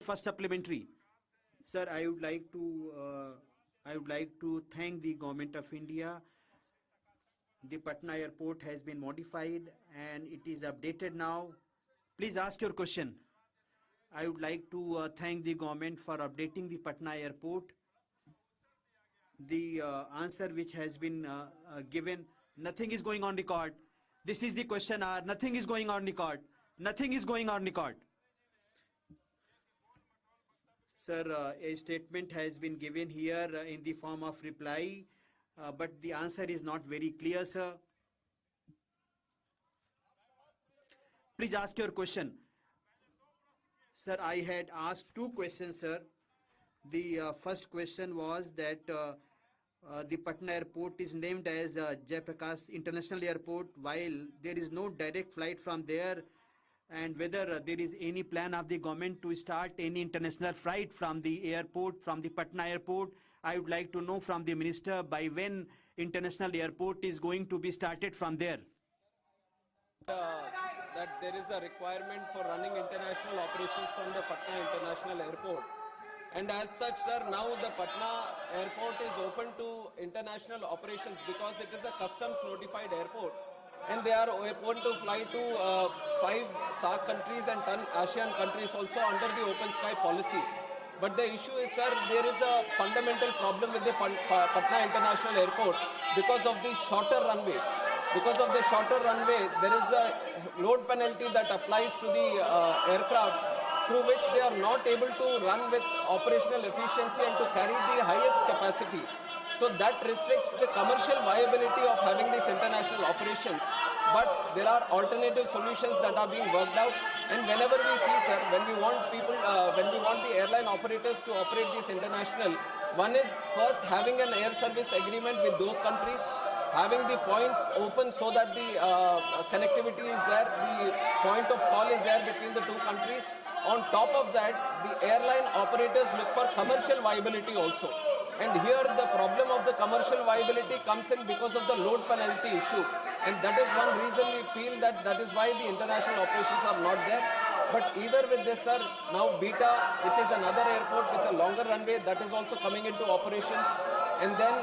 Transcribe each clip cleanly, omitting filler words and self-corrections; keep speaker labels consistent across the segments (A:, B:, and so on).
A: first supplementary. Sir, I would like to thank the Government of India. The Patna airport has been modified and it is updated now. Please ask your question. I would like to thank the government for updating the Patna airport. The answer which has been given, nothing is going on record. This is the question hour. Nothing is going on record. Nothing is going on record. Sir, a statement has been given here in the form of reply, but the answer is not very clear, sir. Please ask your question. Sir, I had asked two questions, sir. The first question was that the Patna airport is named as Jayaprakash International Airport, while there is no direct flight from there, and whether there is any plan of the government to start any international flight from the airport, from the Patna airport. I would like to know from the minister by when international airport is going to be started from there.
B: That there is a requirement for running international operations from the Patna International Airport. And as such, sir, now the Patna airport is open to international operations because it is a customs notified airport. And they are open to fly to 5 SAARC countries and 10 ASEAN countries also under the open sky policy. But the issue is, sir, there is a fundamental problem with the Patna International Airport because of the shorter runway. Because of the shorter runway, there is a load penalty that applies to the aircrafts, through which they are not able to run with operational efficiency and to carry the highest capacity. So that restricts the commercial viability of having these international operations. But there are alternative solutions that are being worked out. And whenever we see, sir, when we want the airline operators to operate these international, one is first having an air service agreement with those countries, having the points open so that the connectivity is there, the point of call is there between the two countries. On top of that, the airline operators look for commercial viability also. And here the problem of the commercial viability comes in because of the load penalty issue. And that is one reason we feel that is why the international operations are not there. But either with this, sir, now Beta, which is another airport with a longer runway, that is also coming into operations. And then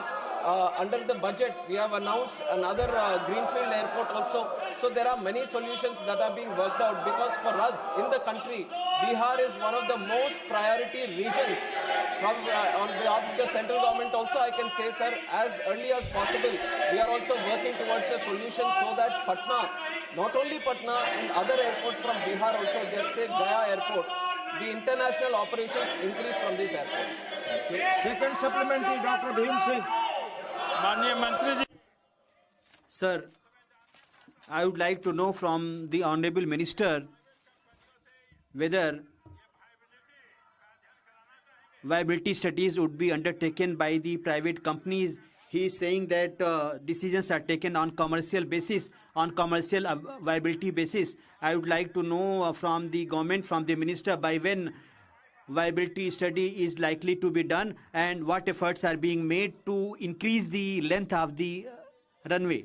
B: under the budget, we have announced another greenfield airport also. So there are many solutions that are being worked out because for us in the country, Bihar is one of the most priority regions. On behalf of the central government also, I can say, sir, as early as possible, we are also working towards a solution so that Patna, not only Patna and other airports from Bihar also, let's say Gaya airport, the international operations increase from these airports.
C: Second supplementary, Dr. Bhim Singh.
A: Sir, I would like to know from the Honorable Minister whether viability studies would be undertaken by the private companies. He is saying that decisions are taken on commercial basis, on commercial viability basis. I would like to know from the government, from the minister, by when viability study is likely to be done and what efforts are being made to increase the length of the runway.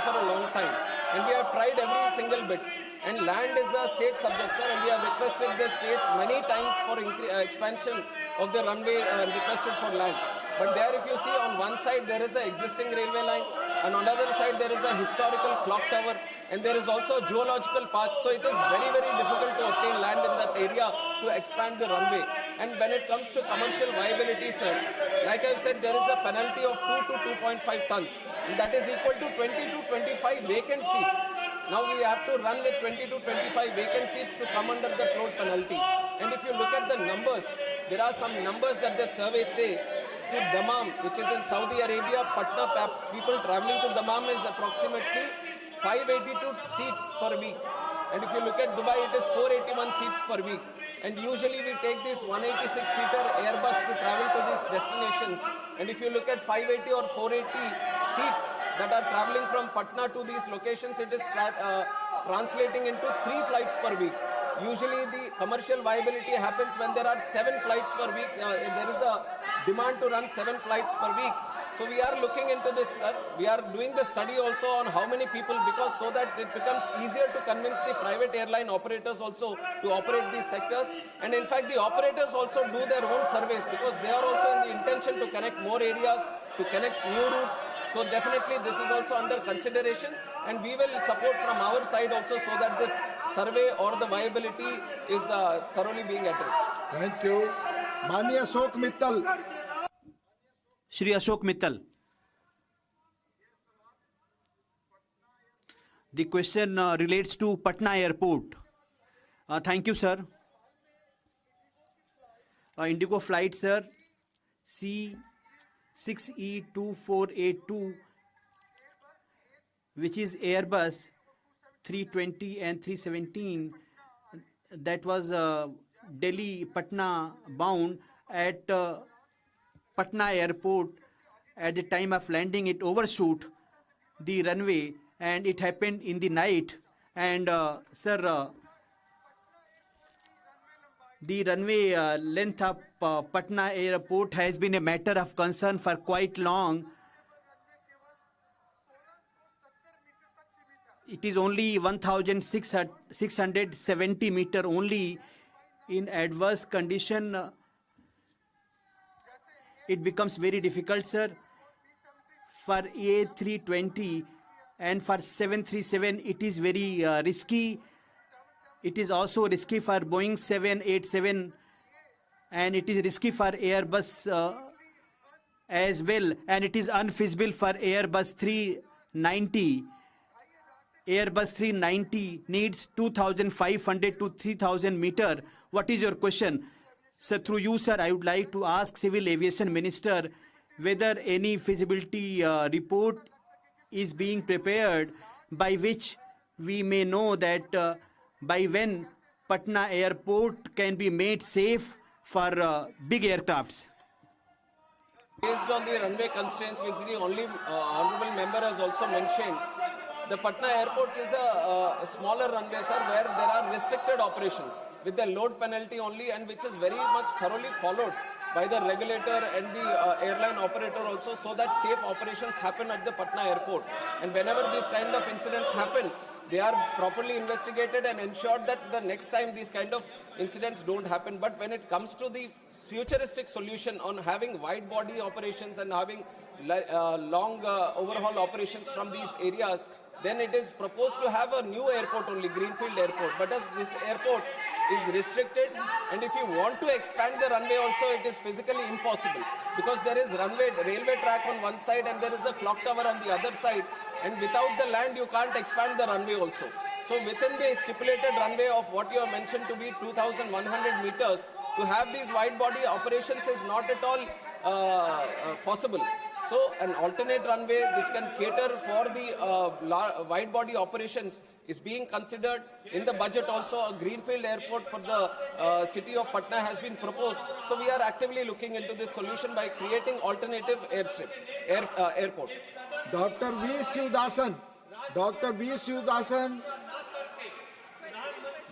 B: For a long time, and we have tried every single bit, and land is a state subject, sir, and we have requested the state many times for expansion of the runway and requested for land. But there, if you see, on one side there is an existing railway line, and on the other side there is a historical clock tower, and there is also a geological park. So it is very, very difficult to obtain land in that area to expand the runway. And when it comes to commercial viability, sir, like I said, there is a penalty of 2 to 2.5 tons, and that is equal to 20 to 25 vacant seats. Now we have to run with 20 to 25 vacant seats to come under the load penalty. And if you look at the numbers, there are some numbers that the surveys say. To Dammam, which is in Saudi Arabia, Patna, people traveling to Dammam is approximately 582 seats per week. And if you look at Dubai, it is 481 seats per week. And usually we take this 186-seater Airbus to travel to these destinations. And if you look at 580 or 480 seats that are traveling from Patna to these locations, it is translating into 3 flights per week. Usually the commercial viability happens when there are 7 flights per week. There is a demand to run 7 flights per week. So we are looking into this, sir. We are doing the study also on how many people, because so that it becomes easier to convince the private airline operators also to operate these sectors. And in fact, the operators also do their own surveys, because they are also in the intention to connect more areas, to connect new routes. So definitely this is also under consideration, and we will support from our side also so that this survey or the viability is thoroughly being addressed.
C: Thank you. Manya Ashok Mittal.
A: Shri Ashok Mittal. The question relates to Patna Airport. Thank you, sir. Indigo flight, sir, C6E2482, which is Airbus 320 and 317, that was Delhi Patna bound at Patna Airport. At the time of landing, it overshoot the runway, and it happened in the night. And sir, the runway length of Patna Airport has been a matter of concern for quite long. It is only 1,670 meter only. In adverse condition, it becomes very difficult, sir. For A320 and for 737, it is very risky. It is also risky for Boeing 787, and it is risky for Airbus as well, and it is unfeasible for Airbus 390. Airbus 390 needs 2,500 to 3,000 meter. What is your question? Sir, through you, sir, I would like to ask Civil Aviation Minister whether any feasibility report is being prepared by which we may know that by when Patna Airport can be made safe for big aircrafts.
B: Based on the runway constraints, which the only honorable member has also mentioned, the Patna Airport is a smaller runway, sir, where there are restricted operations with the load penalty only, and which is very much thoroughly followed by the regulator and the airline operator also, so that safe operations happen at the Patna Airport. And whenever these kind of incidents happen, they are properly investigated and ensured that the next time these kind of incidents don't happen. But when it comes to the futuristic solution on having wide body operations and having long overhaul operations from these areas, then it is proposed to have a new airport only, Greenfield Airport. But as this airport is restricted, and if you want to expand the runway also, it is physically impossible, because there is railway track on one side and there is a clock tower on the other side, and without the land you can't expand the runway also. So within the stipulated runway of what you have mentioned to be 2,100 meters, to have these wide body operations is not at all possible. So an alternate runway which can cater for the wide body operations is being considered. In the budget also, a greenfield airport for the city of Patna has been proposed. So we are actively looking into this solution by creating alternative airport.
C: Dr. V. Sivdasan. Dr. V. Sivdasan.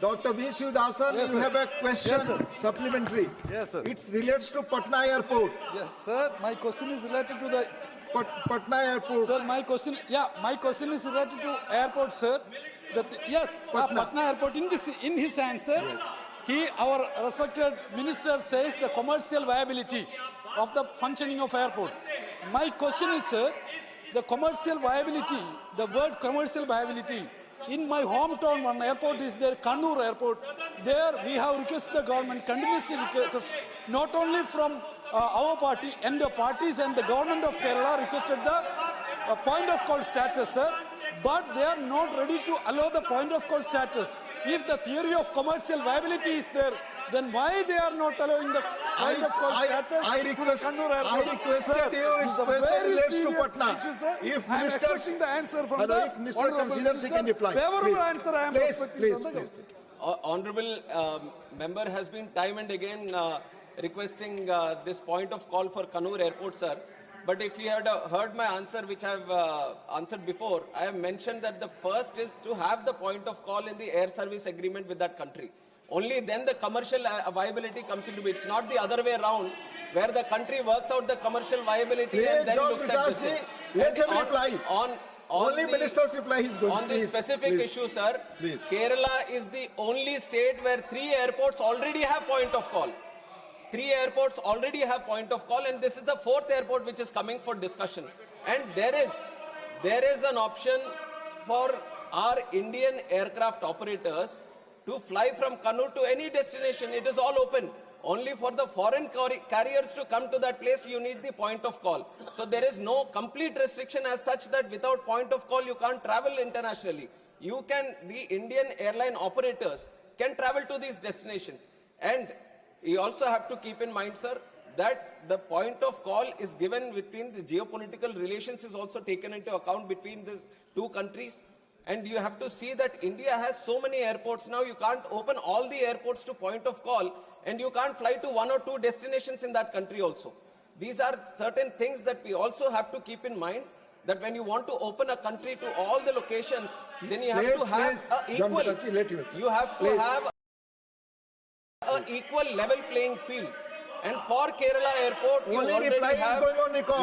C: Dr. V. Sivdasan,
D: yes,
C: you
D: sir.
C: have a question,
D: Yes, sir.
C: supplementary.
D: Yes, sir.
C: It relates to Patna Airport.
D: Yes, sir. My question is related to the.
C: Patna Airport.
D: Sir, my question. Yeah, my question is related to airport, sir. Yes, Patna Airport. In his answer, yes, our respected minister says the commercial viability of the functioning of airport. My question is, sir, the commercial viability. The word commercial viability. In my hometown, one airport is there, Kannur Airport. There we have requested the government, continuously request, not only from our party and the parties and the government of Kerala requested the point of call status, sir. But they are not ready to allow the point of call status. If the theory of commercial viability is there, then why they are not allowing the point of call status
C: I
D: to the
C: request,
D: Kannur Airport?
C: I requested
D: Sir,
C: you, its
D: it's a
C: question
D: very
C: relates to
D: serious
C: Patna.
D: issue, sir.
C: If
D: I am
C: ministers,
D: expecting the answer from the
C: if minister
D: honorable
C: considers, he can reply.
D: Favorable
C: Please.
D: answer I am
C: Please,
D: expecting
C: please,
D: from the
C: please.
B: Honorable member has been time and again requesting this point of call for Kannur Airport, sir. But if you had heard my answer, which I have answered before, I have mentioned that the first is to have the point of call in the air service agreement with that country. only then the commercial viability comes into it. It's not the other way around, where the country works out the commercial viability and then looks at this.
C: Let him reply. Only
B: the,
C: minister's reply is going.
B: On this specific issue, sir, Kerala is the only state where 3 airports already have point of call. 3 airports already have point of call, and this is the 4th airport which is coming for discussion. And there is an option for our Indian aircraft operators to fly from Kannur to any destination. It is all open. Only for the foreign carriers to come to that place, you need the point of call. So there is no complete restriction as such that without point of call, you can't travel internationally. The Indian airline operators can travel to these destinations. And you also have to keep in mind, sir, that the point of call is given between the geopolitical relations is also taken into account between these 2 countries. And you have to see that India has so many airports now, you can't open all the airports to point of call, and you can't fly to 1 or 2 destinations in that country also. These are certain things that we also have to keep in mind, that when you want to open a country to all the locations, then you have to have an equal level playing field. And for Kerala Airport, you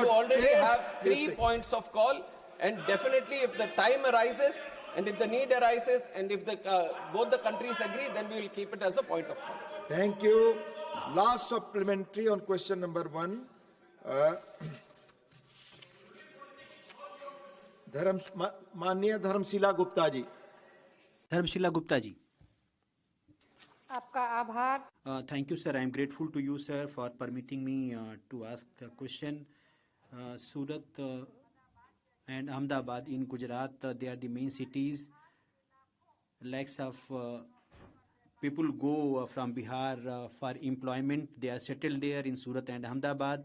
B: already have 3 points of call. And definitely, if the time arises, and if the need arises, and if both the countries agree, then we will keep it as a point of call.
C: Thank you. Last supplementary on question number 1. माननीय धर्मशिला गुप्ता जी.
A: धर्मशिला गुप्ता जी.
E: आपका आभार.
A: Thank you, sir. I am grateful to you, sir, for permitting me to ask the question. Surat and Ahmedabad in Gujarat, they are the main cities. Lakhs of people go from Bihar for employment. They are settled there in Surat and Ahmedabad.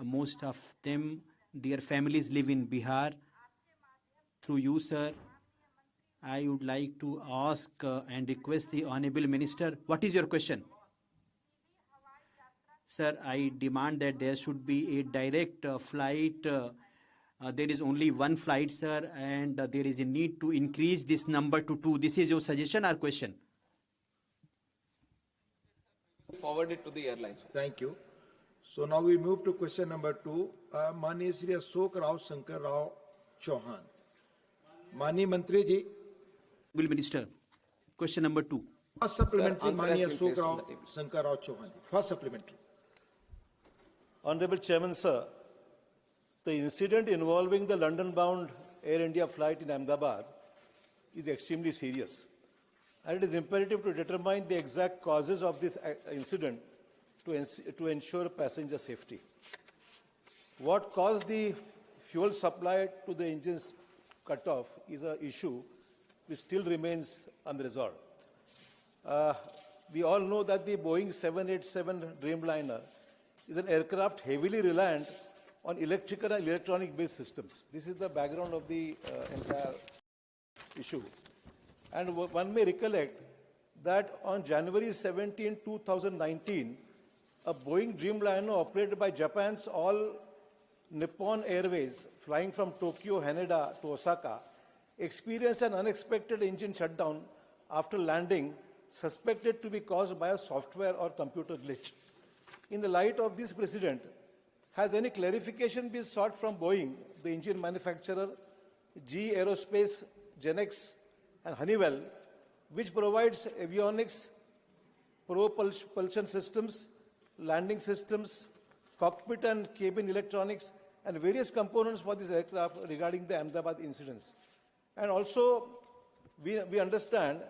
A: Most of them, their families live in Bihar. Through you, sir, I would like to ask and request the Honorable Minister, what is your question? Sir, I demand that there should be a direct flight. There is only 1 flight, sir, and there is a need to increase this number to 2. This is your suggestion or question?
B: Forward it to the airlines.
C: Thank you. So now we move to question number 2. माननीय श्री अशोक राव शंकर राव चौहान. माननीय मंत्री जी.
A: Will Minister, question number 2.
C: First supplementary, माननीय Ashok Rao Shankar Rao Chauhan. First supplementary.
F: Honorable Chairman, sir, the incident involving the London-bound Air India flight in Ahmedabad is extremely serious, and it is imperative to determine the exact causes of this incident to ensure passenger safety. What caused the fuel supply to the engines cut off is an issue which still remains unresolved. We all know that the Boeing 787 Dreamliner is an aircraft heavily reliant on electrical and electronic-based systems. This is the background of the entire issue. And one may recollect that on January 17, 2019, a Boeing Dreamliner operated by Japan's All Nippon Airways, flying from Tokyo, Haneda to Osaka, experienced an unexpected engine shutdown after landing, suspected to be caused by a software or computer glitch. In the light of this precedent, has any clarification been sought from Boeing, the engine manufacturer, GE Aerospace, Genex, and Honeywell, which provides avionics, propulsion systems, landing systems, cockpit and cabin electronics, and various components for this aircraft regarding the Ahmedabad incidents? And also, we understand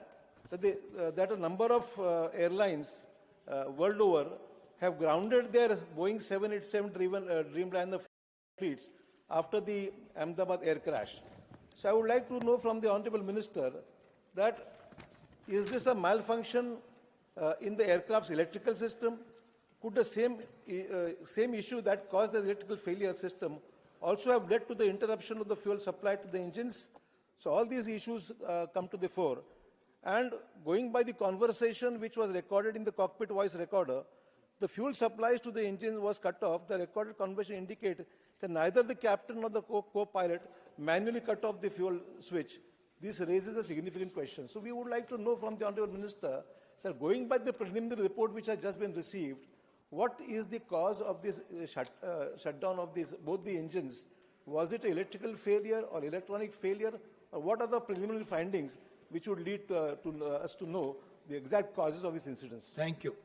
F: that, that a number of airlines world over have grounded their Boeing 787 Dreamliner fleets after the Ahmedabad air crash. So I would like to know from the Honorable Minister that is this a malfunction in the aircraft's electrical system? Could the same issue that caused the electrical failure system also have led to the interruption of the fuel supply to the engines? So all these issues come to the fore. And going by the conversation which was recorded in the cockpit voice recorder, the fuel supplies to the engines was cut off. The recorded conversation indicates that neither the captain nor the co-pilot manually cut off the fuel switch. This raises a significant question. So we would like to know from the Honorable Minister that going by the preliminary report which has just been received, what is the cause of this shutdown of both the engines? Was it electrical failure or electronic failure? Or what are the preliminary findings which would lead us to know the exact causes of these incidents?
C: Thank you.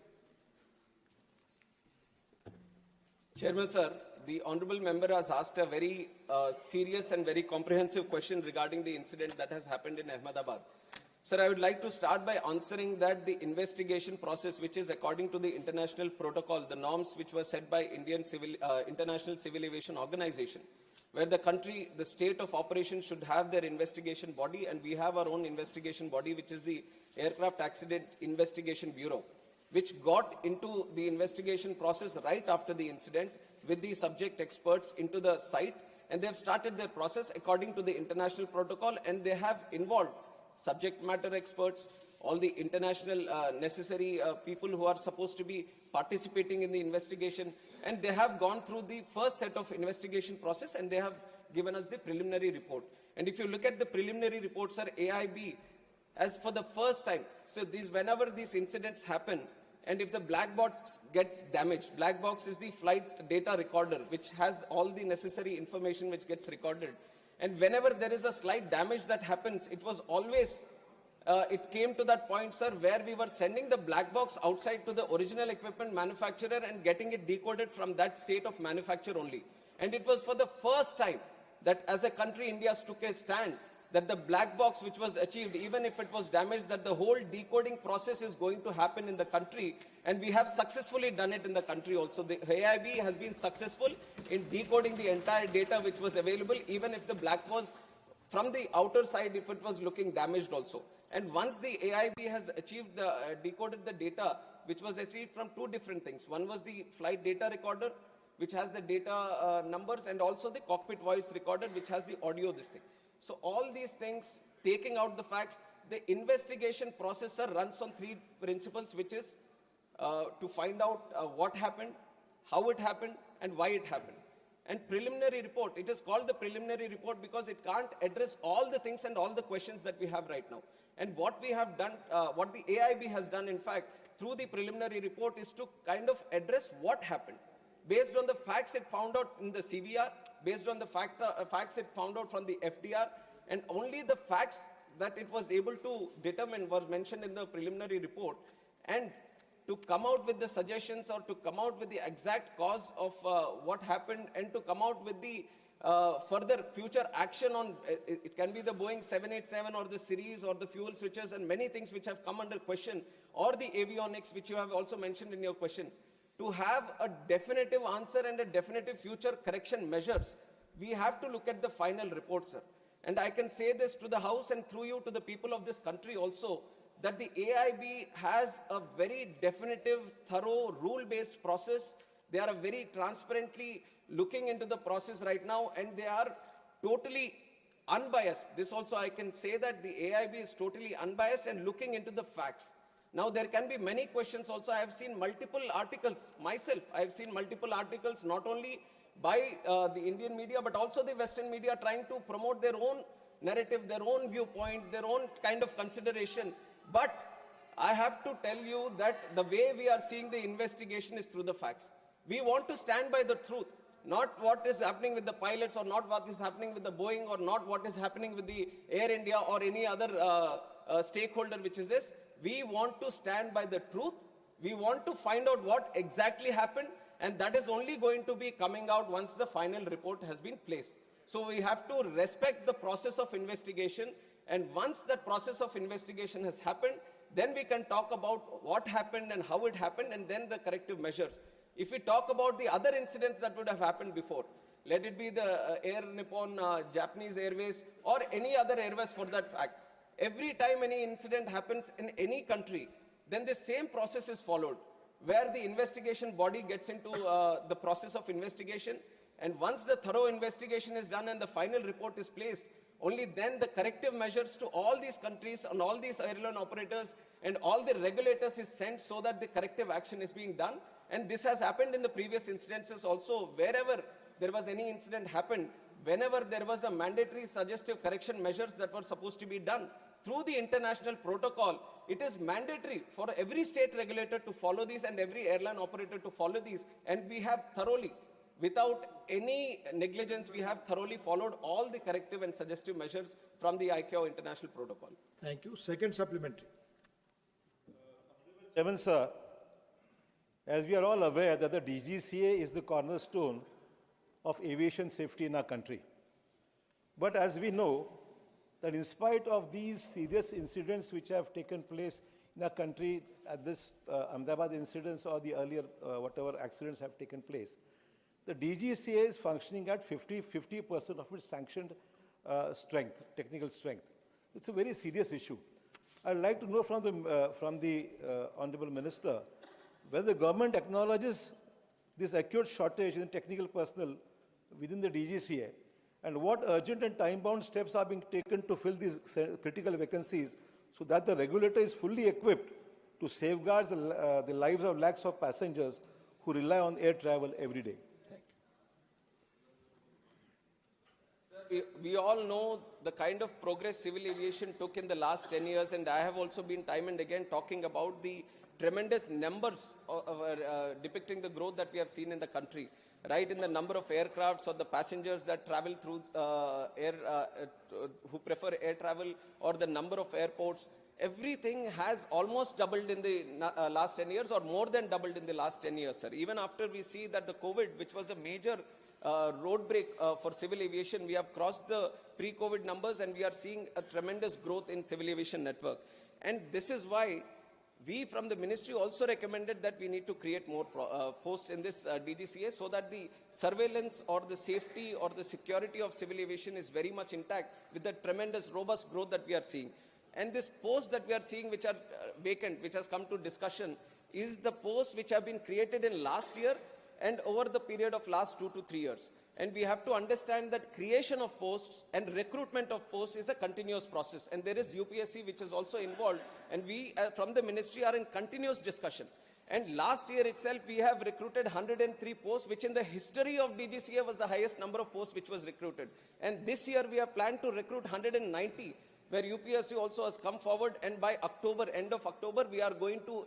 B: Chairman, sir, the honourable member has asked a very serious and very comprehensive question regarding the incident that has happened in Ahmedabad. Sir, I would like to start by answering that the investigation process, which is according to the international protocol, the norms which were set by International Civil Aviation Organization, where the state of operation should have their investigation body, and we have our own investigation body, which is the Aircraft Accident Investigation Bureau, which got into the investigation process right after the incident with the subject experts into the site, and they have started their process according to the international protocol, and they have involved subject matter experts, all the international necessary people who are supposed to be participating in the investigation, and they have gone through the first set of investigation process, and they have given us the preliminary report. And if you look at the preliminary report, sir, AIB, as for the first time, so whenever these incidents happen, and if the black box gets damaged, black box is the flight data recorder, which has all the necessary information which gets recorded. And whenever there is a slight damage that happens, it was always, it came to that point, sir, where we were sending the black box outside to the original equipment manufacturer and getting it decoded from that state of manufacture only. And it was for the first time that as a country, India took a stand that the black box which was achieved, even if it was damaged, that the whole decoding process is going to happen in the country, and we have successfully done it in the country also. The AIB has been successful in decoding the entire data which was available, even if the black was from the outer side, if it was looking damaged also. And once the AIB has achieved decoded the data, which was achieved from two different things. One was the flight data recorder, which has the data numbers, and also the cockpit voice recorder, which has the audio, this thing. So all these things, taking out the facts, the investigation process runs on three principles, which is to find out what happened, how it happened, and why it happened. And preliminary report, it is called the preliminary report because it can't address all the things and all the questions that we have right now. And what we have done, what the AIB has done, in fact, through the preliminary report is to kind of address what happened. Based on the facts it found out in the CVR, based on the facts it found out from the FDR, and only the facts that it was able to determine were mentioned in the preliminary report, and to come out with the suggestions or to come out with the exact cause of what happened, and to come out with the further future action on, it can be the Boeing 787 or the series or the fuel switches and many things which have come under question, or the avionics which you have also mentioned in your question. To have a definitive answer and a definitive future correction measures, we have to look at the final report, sir. And I can say this to the House and through you to the people of this country also, that the AIB has a very definitive, thorough, rule-based process. They are very transparently looking into the process right now, and they are totally unbiased. This also I can say that the AIB is totally unbiased and looking into the facts. Now, there can be many questions also. I have seen multiple articles myself. I have seen multiple articles not only by the Indian media, but also the Western media trying to promote their own narrative, their own viewpoint, their own kind of consideration. But I have to tell you that the way we are seeing the investigation is through the facts. We want to stand by the truth, not what is happening with the pilots, or not what is happening with the Boeing, or not what is happening with the Air India or any other stakeholder which is this. We want to stand by the truth. We want to find out what exactly happened, and that is only going to be coming out once the final report has been placed. So we have to respect the process of investigation, and once that process of investigation has happened, then we can talk about what happened and how it happened, and then the corrective measures. If we talk about the other incidents that would have happened before, let it be the Air Nippon, Japanese Airways, or any other airways for that fact, every time any incident happens in any country, then the same process is followed, where the investigation body gets into the process of investigation, and once the thorough investigation is done and the final report is placed, only then the corrective measures to all these countries and all these airline operators and all the regulators is sent so that the corrective action is being done. And this has happened in the previous incidences also. Wherever there was any incident happened, whenever there was a mandatory suggestive correction measures that were supposed to be done through the international protocol, it is mandatory for every state regulator to follow these and every airline operator to follow these. And we have thoroughly, without any negligence, we have thoroughly followed all the corrective and suggestive measures from the ICAO international protocol.
C: Thank you. Second supplementary.
F: Chairman, sir, as we are all aware that the DGCA is the cornerstone of aviation safety in our country. But as we know, that in spite of these serious incidents which have taken place in our country at this Ahmedabad incidents or the earlier whatever accidents have taken place, the DGCA is functioning at 50% of its sanctioned strength, technical strength. It's a very serious issue. I'd like to know from the Honorable Minister whether the government acknowledges this acute shortage in technical personnel within the DGCA, and what urgent and time-bound steps are being taken to fill these critical vacancies so that the regulator is fully equipped to safeguard the lives of lakhs of passengers who rely on air travel every day.
B: We all know the kind of progress civil aviation took in the last 10 years, and I have also been time and again talking about the tremendous numbers depicting the growth that we have seen in the country, right, in the number of aircrafts or the passengers that travel through who prefer air travel, or the number of airports. Everything has almost doubled in the last 10 years, or more than doubled in the last 10 years, sir. Even after we see that the COVID, which was a major road break for civil aviation, we have crossed the pre-COVID numbers, and we are seeing a tremendous growth in civil aviation network. And this is why we from the ministry also recommended that we need to create more posts in this DGCA, so that the surveillance or the safety or the security of civil aviation is very much intact with the tremendous robust growth that we are seeing. And this post that we are seeing which are vacant, which has come to discussion, is the posts which have been created in last year and over the period of last 2 to 3 years. And we have to understand that creation of posts and recruitment of posts is a continuous process. And there is UPSC which is also involved. And we from the ministry are in continuous discussion. And last year itself, we have recruited 103 posts, which in the history of DGCA was the highest number of posts which was recruited. And this year we have planned to recruit 190, where UPSC also has come forward. And by October, end of October, we are going to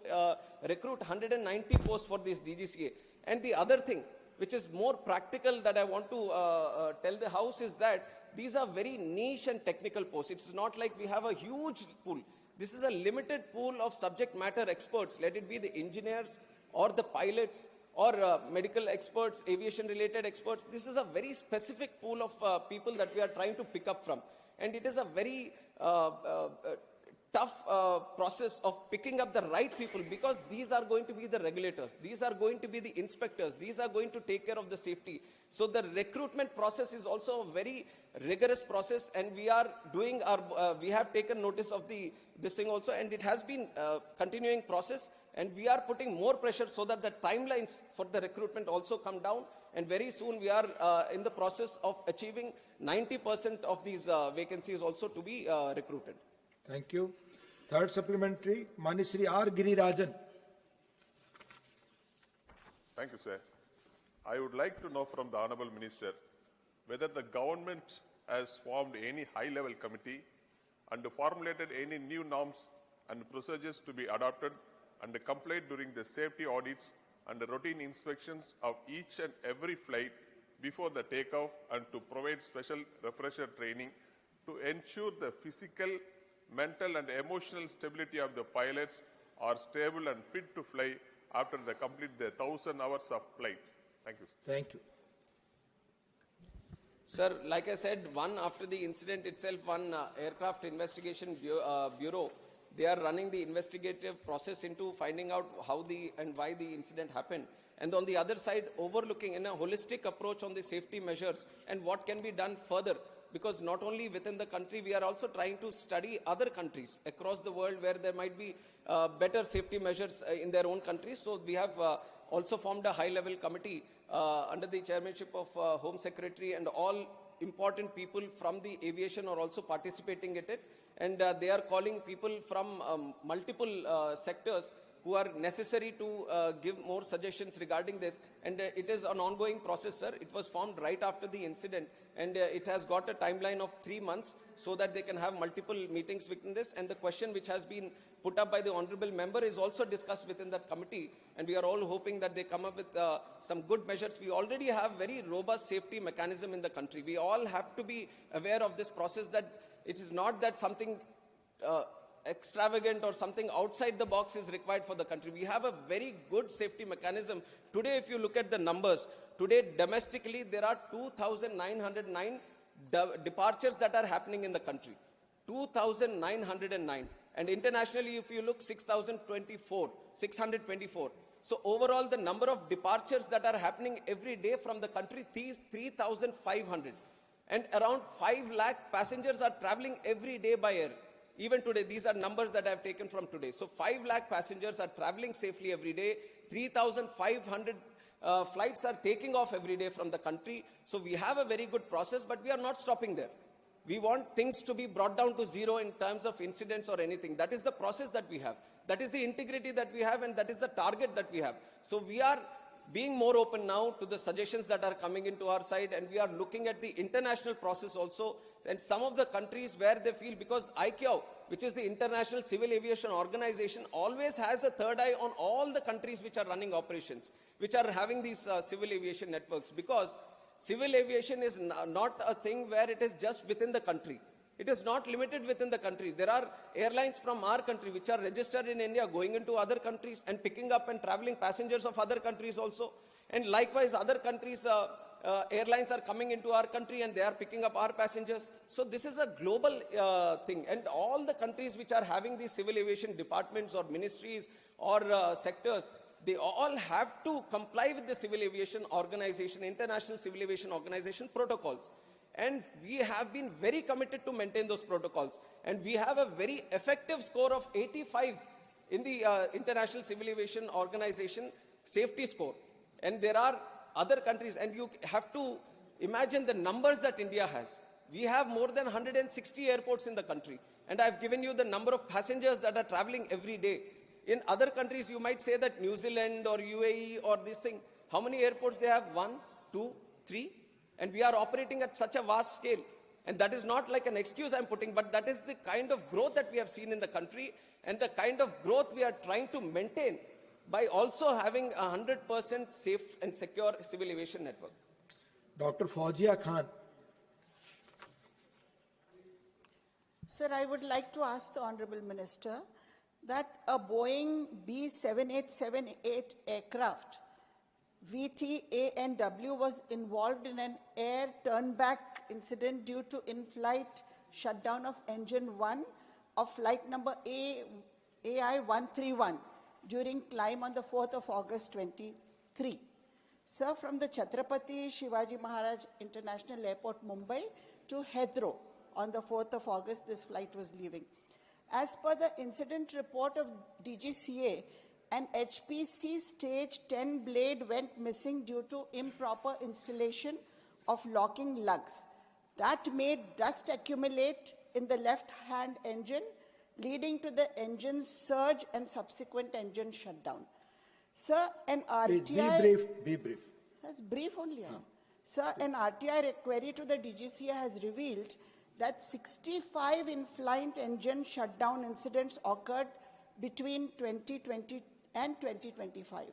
B: recruit 190 posts for this DGCA. And the other thing, which is more practical, that I want to tell the House, is that these are very niche and technical posts. It's not like we have a huge pool. This is a limited pool of subject matter experts, let it be the engineers or the pilots or medical experts, aviation-related experts. This is a very specific pool of people that we are trying to pick up from. And it is a very tough process of picking up the right people, because these are going to be the regulators, these are going to be the inspectors, these are going to take care of the safety. So the recruitment process is also a very rigorous process, and we are doing our, we have taken notice of this thing also, and it has been continuing process, and we are putting more pressure so that the timelines for the recruitment also come down, and very soon we are in the process of achieving 90% of these vacancies also to be recruited.
C: Thank you. Third supplementary, Manisri R. Girirajan.
E: Thank you, sir. I would like to know from the Honourable Minister whether the government has formed any high-level committee and formulated any new norms and procedures to be adopted and complied during the safety audits and routine inspections of each and every flight before the takeoff, and to provide special refresher training to ensure the physical, mental and emotional stability of the pilots are stable and fit to fly after they complete the 1,000 hours of flight. Thank you, sir.
C: Thank you.
B: Sir, like I said, after the incident itself, one aircraft investigation bureau, they are running the investigative process into finding out how and why the incident happened. And on the other side, overlooking in a holistic approach on the safety measures and what can be done further. Because not only within the country, we are also trying to study other countries across the world where there might be better safety measures in their own countries. So we have also formed a high-level committee under the chairmanship of Home Secretary, and all important people from the aviation are also participating in it. And they are calling people from multiple sectors who are necessary to give more suggestions regarding this. And it is an ongoing process, sir. It was formed right after the incident, and it has got a timeline of 3 months so that they can have multiple meetings within this. And the question which has been put up by the honorable member is also discussed within that committee, and we are all hoping that they come up with some good measures. We already have very robust safety mechanism in the country. We all have to be aware of this process, that it is not that something extravagant or something outside the box is required for the country. We have a very good safety mechanism. Today, if you look at the numbers, today domestically there are 2,909 departures that are happening in the country. 2,909. And internationally, if you look, 624. So overall, the number of departures that are happening every day from the country is 3,500. And around 5 lakh passengers are traveling every day by air. Even today, these are numbers that I have taken from today. So 5 lakh passengers are traveling safely every day. 3,500 flights are taking off every day from the country. So we have a very good process, but we are not stopping there. We want things to be brought down to zero in terms of incidents or anything. That is the process that we have. That is the integrity that we have, and that is the target that we have. So we are being more open now to the suggestions that are coming into our side, and we are looking at the international process also. And some of the countries where they feel, because ICAO, which is the International Civil Aviation Organization, always has a third eye on all the countries which are running operations, which are having these civil aviation networks, because civil aviation is not a thing where it is just within the country. It is not limited within the country. There are airlines from our country which are registered in India going into other countries and picking up and traveling passengers of other countries also. And likewise, other countries, airlines are coming into our country and they are picking up our passengers. So this is a global thing. And all the countries which are having these civil aviation departments or ministries or sectors, they all have to comply with the Civil Aviation Organization, International Civil Aviation Organization protocols. And we have been very committed to maintain those protocols. And we have a very effective score of 85 in the International Civil Aviation Organization safety score. And there are other countries, and you have to imagine the numbers that India has. We have more than 160 airports in the country. And I've given you the number of passengers that are traveling every day. In other countries, you might say that New Zealand or UAE or this thing, how many airports they have? 1, 2, 3. And we are operating at such a vast scale. And that is not like an excuse I'm putting, but that is the kind of growth that we have seen in the country and the kind of growth we are trying to maintain by also having a 100% safe and secure civil aviation network.
C: Dr. Fauzia Khan.
G: Sir, I would like to ask the Honorable Minister that a Boeing B7878 aircraft VTANW was involved in an air turnback incident due to in-flight shutdown of engine 1 of flight number AI131 during climb on the 4th of August 23. Sir, from the Chhatrapati Shivaji Maharaj International Airport, Mumbai to Heathrow on the 4th of August, this flight was leaving. As per the incident report of DGCA, an HPC stage 10 blade went missing due to improper installation of locking lugs. That made dust accumulate in the left-hand engine, leading to the engine's surge and subsequent engine shutdown. Sir, an RTI...
C: Be brief.
G: That's brief only. Sir, an RTI query to the DGCA has revealed that 65 in-flight engine shutdown incidents occurred between 2020 and 2025.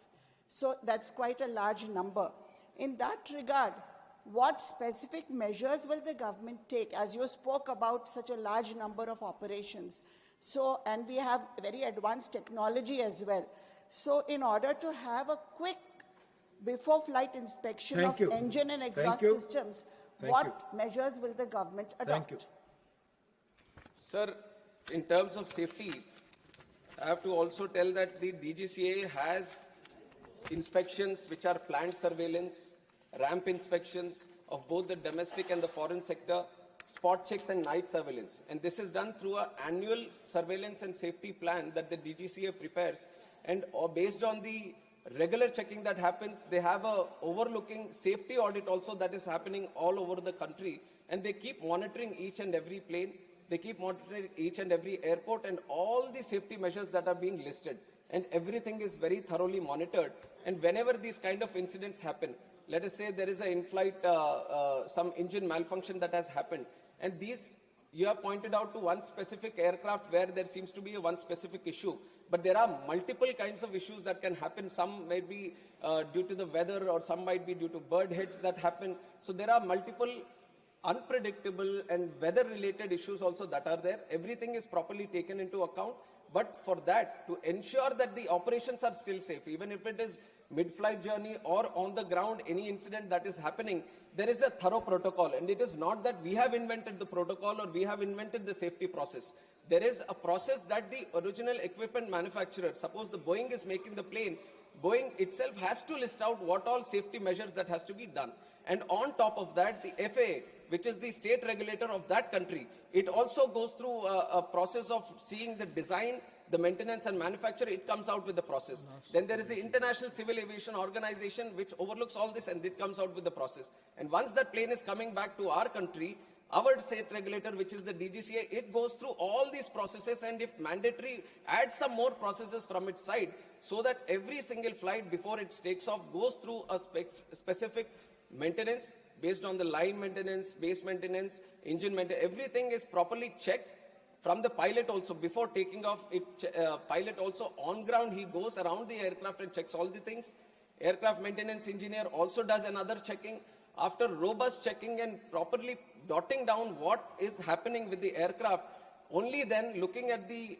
G: So that's quite a large number. In that regard, what specific measures will the government take, as you spoke about such a large number of operations? So, and we have very advanced technology as well. So in order to have a quick before-flight inspection of engine and exhaust systems, what measures will the government adopt?
C: Thank you.
B: Sir, in terms of safety, I have to also tell that the DGCA has inspections which are planned surveillance, ramp inspections of both the domestic and the foreign sector, spot checks and night surveillance. And this is done through an annual surveillance and safety plan that the DGCA prepares. And based on the regular checking that happens, they have a overlooking safety audit also that is happening all over the country. And they keep monitoring each and every plane. They keep monitoring each and every airport and all the safety measures that are being listed. and everything is very thoroughly monitored. And whenever these kind of incidents happen, let us say there is an in-flight, some engine malfunction that has happened, and these, you have pointed out to one specific aircraft where there seems to be a one specific issue, but there are multiple kinds of issues that can happen. Some may be due to the weather, or some might be due to bird heads that happen. So there are multiple unpredictable and weather-related issues also that are there. Everything is properly taken into account. But for that, to ensure that the operations are still safe, even if it is mid-flight journey or on the ground, any incident that is happening, there is a thorough protocol. And it is not that we have invented the protocol or we have invented the safety process. There is a process that the original equipment manufacturer, suppose the Boeing is making the plane, Boeing itself has to list out what all safety measures that has to be done. And on top of that, the FAA, which is the state regulator of that country, it also goes through a process of seeing the design, the maintenance and manufacture. It comes out with the process. Then there is the International Civil Aviation Organization, which overlooks all this, and it comes out with the process. And once that plane is coming back to our country, our state regulator, which is the DGCA, it goes through all these processes, and if mandatory, add some more processes from its side, so that every single flight before it takes off goes through a specific maintenance based on the line maintenance, base maintenance, engine maintenance. Everything is properly checked from the pilot also. Before taking off, pilot also on ground, he goes around the aircraft and checks all the things. Aircraft maintenance engineer also does another checking. After robust checking and properly jotting down what is happening with the aircraft, only then looking at the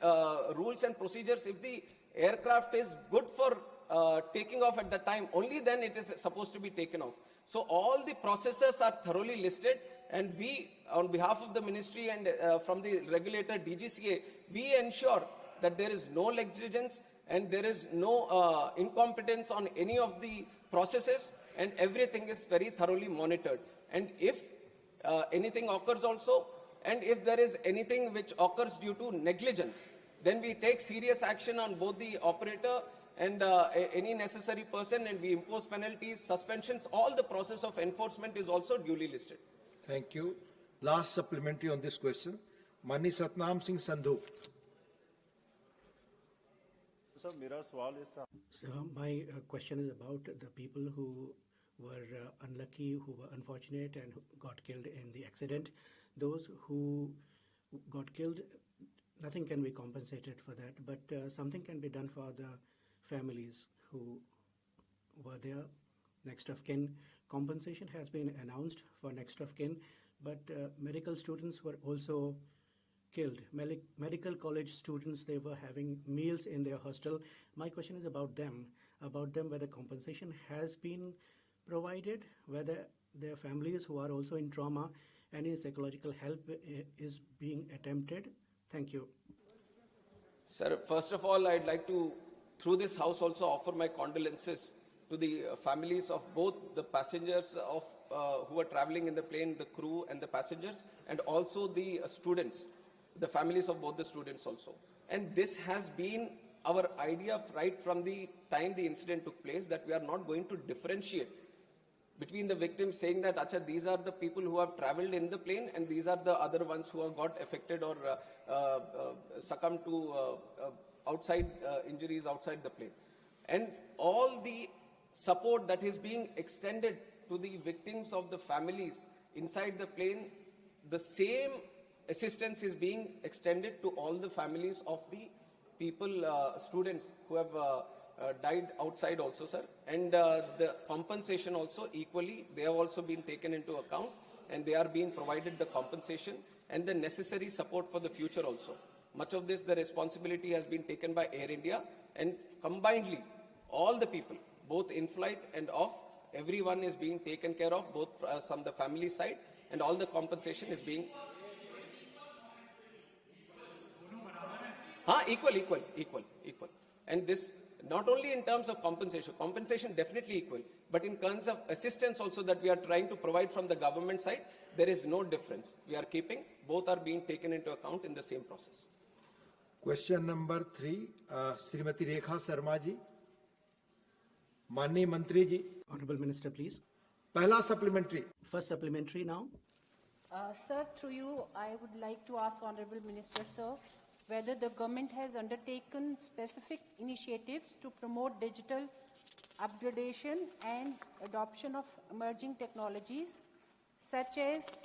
B: rules and procedures, if the aircraft is good for taking off at the time, only then it is supposed to be taken off. So all the processes are thoroughly listed, and we, on behalf of the ministry and from the regulator DGCA, we ensure that there is no negligence and there is no incompetence on any of the processes, and everything is very thoroughly monitored. And if anything occurs also, and if there is anything which occurs due to negligence, then we take serious action on both the operator and any necessary person, and we impose penalties, suspensions. All the process of enforcement is also duly listed.
C: Thank you. Last supplementary on this question. Mani Satnam Singh Sandhu.
H: So my question is about the people who were unlucky, who were unfortunate and who got killed in the accident. Those who got killed, nothing can be compensated for that, but something can be done for the families who were there, next of kin. Compensation has been announced for next of kin, but medical students were also killed. Medical college students, they were having meals in their hostel. My question is about them, whether compensation has been provided, whether their families who are also in trauma, any psychological help is being attempted. Thank you.
B: Sir, first of all, I'd like to, through this house, also offer my condolences to the families of both the passengers of who were traveling in the plane, the crew and the passengers, and also the students, the families of both the students also. And this has been our idea right from the time the incident took place, that we are not going to differentiate between the victims, saying that, Acha, these are the people who have traveled in the plane and these are the other ones who have got affected or succumbed to outside injuries outside the plane. And all the support that is being extended to the victims of the families inside the plane, the same assistance is being extended to all the families of the people, students who have died outside also, sir. And the compensation also equally, they have also been taken into account, and they are being provided the compensation and the necessary support for the future also. Much of this, the responsibility has been taken by Air India, and combinedly, all the people, both in flight and off, everyone is being taken care of, both from the family side, and all the compensation is being equal. And this, not only in terms of compensation definitely equal, but in terms of assistance also that we are trying to provide from the government side, there is no difference. We are keeping, both are being taken into account in the same process.
C: Question number 3, Srimati Rekha Sharma ji. Mani Mantri ji.
H: Honorable Minister, please.
C: Pehla supplementary.
H: First supplementary now.
I: Sir, through you, I would like to ask Honorable Minister, sir, whether the government has undertaken specific initiatives to promote digital upgradation and adoption of emerging technologies such as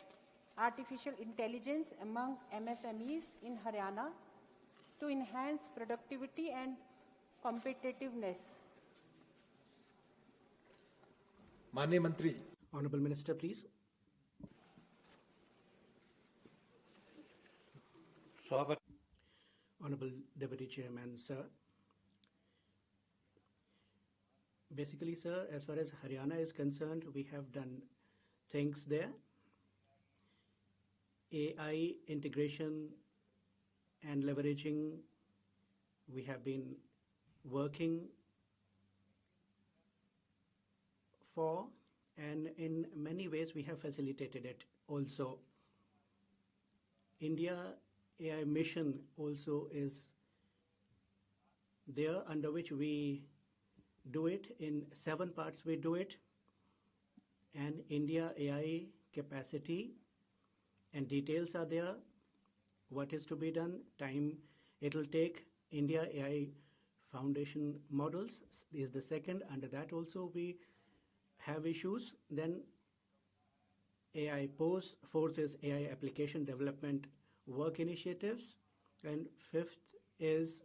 I: artificial intelligence among MSMEs in Haryana to enhance productivity and competitiveness.
C: माननीय मंत्री जी।
H: Honorable Minister, please. Honorable Deputy Chairman, sir. Basically, sir, as far as Haryana is concerned, we have done things there. AI integration and leveraging, we have been working for, and in many ways we have facilitated it also. India AI mission also is there, under which we do it in 7 parts. We do it, and India AI capacity and details are there. What is to be done, time it will take. India AI foundation models is the second. Under that also we have issues. Then AI POS. Fourth is AI application development work initiatives. And fifth is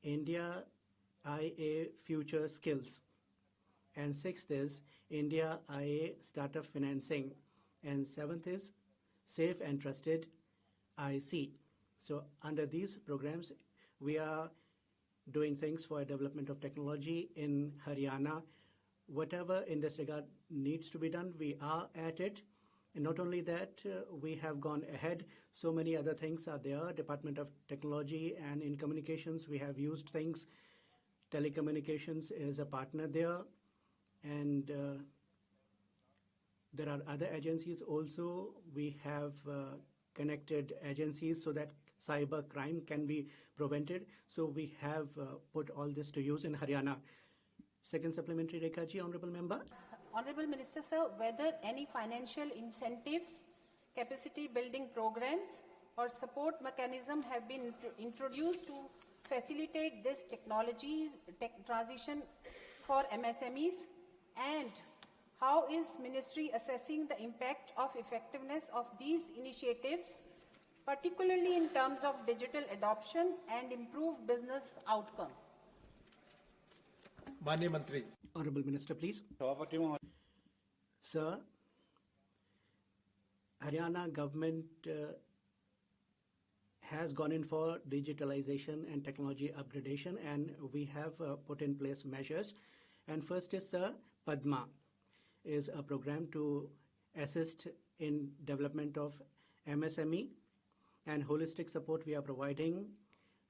H: India IA future skills. And sixth is India IA startup financing. And seventh is safe and trusted IC. So under these programs, we are doing things for development of technology in Haryana. Whatever in this regard needs to be done, we are at it. And not only that, we have gone ahead. So many other things are there. Department of Technology and in communications, we have used things. Telecommunications is a partner there. And there are other agencies also. We have connected agencies so that cyber crime can be prevented. So we have put all this to use in Haryana. Second supplementary, Rekha ji, Honorable Member.
I: Honorable Minister, sir, whether any financial incentives, capacity building programs or support mechanism have been introduced to facilitate this tech transition for MSMEs, and how is Ministry assessing the impact of effectiveness of these initiatives, particularly in terms of digital adoption and improved business outcome?
C: माननीय मंत्री।
H: Honorable Minister, please. Sir, Haryana government has gone in for digitalization and technology upgradation, and we have put in place measures. And first is Padma, is a program to assist in development of MSME, and holistic support we are providing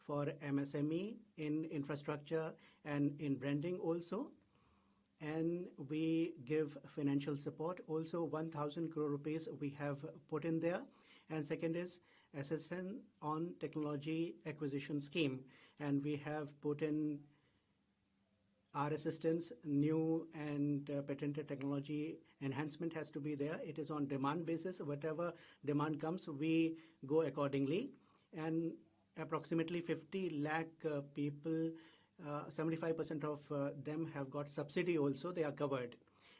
H: for MSME in infrastructure and in branding also. And we give financial support also. 1,000 crore rupees we have put in there. And second is SSN on technology acquisition scheme, and we have put in our assistance. New and patented technology enhancement has to be there. It is on demand basis. Whatever demand comes, we go accordingly. And approximately 50 lakh people, 75% of them have got subsidy also. They are covered.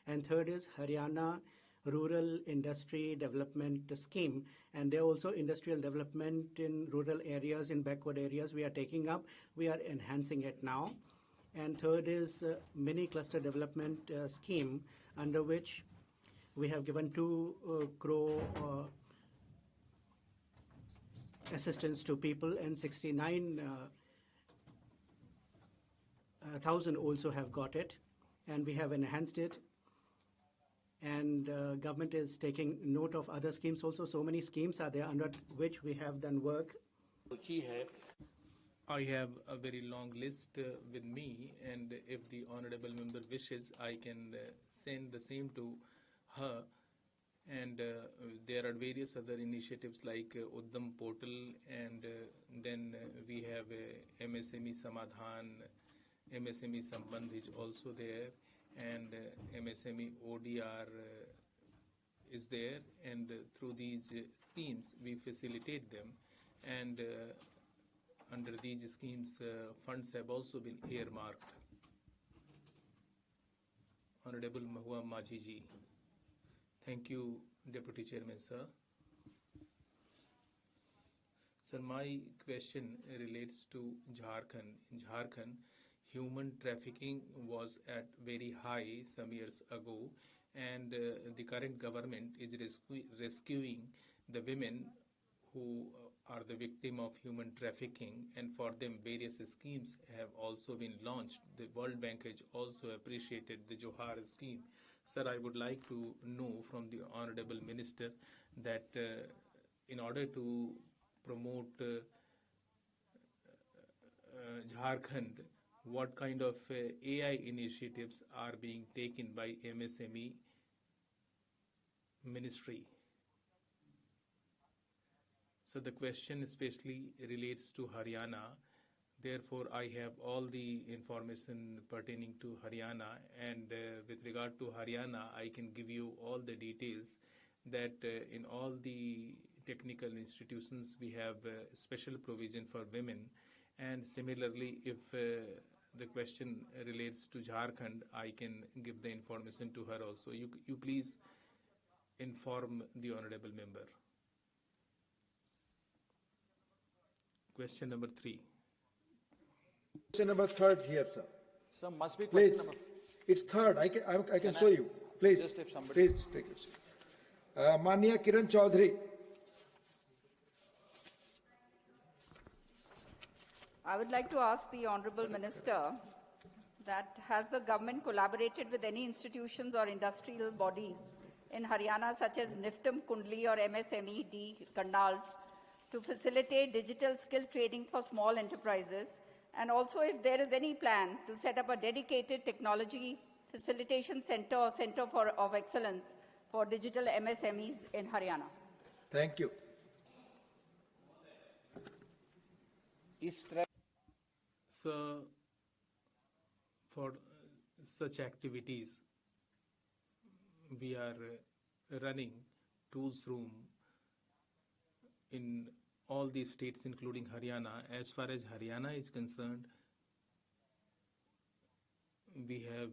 H: And third is Haryana Rural Industry Development Scheme, and there also industrial development in rural areas, in backward areas we are taking up. We are enhancing it now. And third is mini cluster development scheme, under which we have given 2 crore assistance to people, and 69,000 also have got it, and we have enhanced it. And government is taking note of other schemes also. So many schemes are there under which we have done work.
J: I have a very long list with me, and if the honorable member wishes, I can send the same to her. And there are various other initiatives like Uddam portal, and then we have MSME Samadhan, MSME Sambandh is also there, and MSME ODR is there, and through these schemes we facilitate them. And under these schemes, funds have also been earmarked. Honorable Mahua Maji ji. Thank you, Deputy Chairman, sir. Sir, my question relates to Jharkhand. In Jharkhand, human trafficking was at very high some years ago, and the current government is rescuing the women who are the victim of human trafficking, and for them various schemes have also been launched. The World Bank has also appreciated the Johar scheme. Sir, I would like to know from the Honorable Minister that in order to promote Jharkhand, what kind of AI initiatives are being taken by MSME ministry? So the question especially relates to Haryana. Therefore, I have all the information pertaining to Haryana, and with regard to Haryana, I can give you all the details that in all the technical institutions we have special provision for women, and similarly, if the question relates to Jharkhand, I can give the information to her also. You please inform the honorable member. Question number 3.
C: Question number 3 here, sir.
D: Sir, must be
C: Please.
D: question number.
C: It's 3rd. I can show you. Please.
D: Just if somebody.
C: Please take it. Mania Kiran Chaudhary.
K: I would like to ask the Honourable Minister that has the government collaborated with any institutions or industrial bodies in Haryana such as NIFTM Kundli or MSME-D Karnal to facilitate digital skill training for small enterprises, and also if there is any plan to set up a dedicated technology facilitation center or center of excellence for digital MSMEs in Haryana.
C: Thank you.
J: So, for such activities, we are running tools room in all these states, including Haryana. As far as Haryana is concerned, we have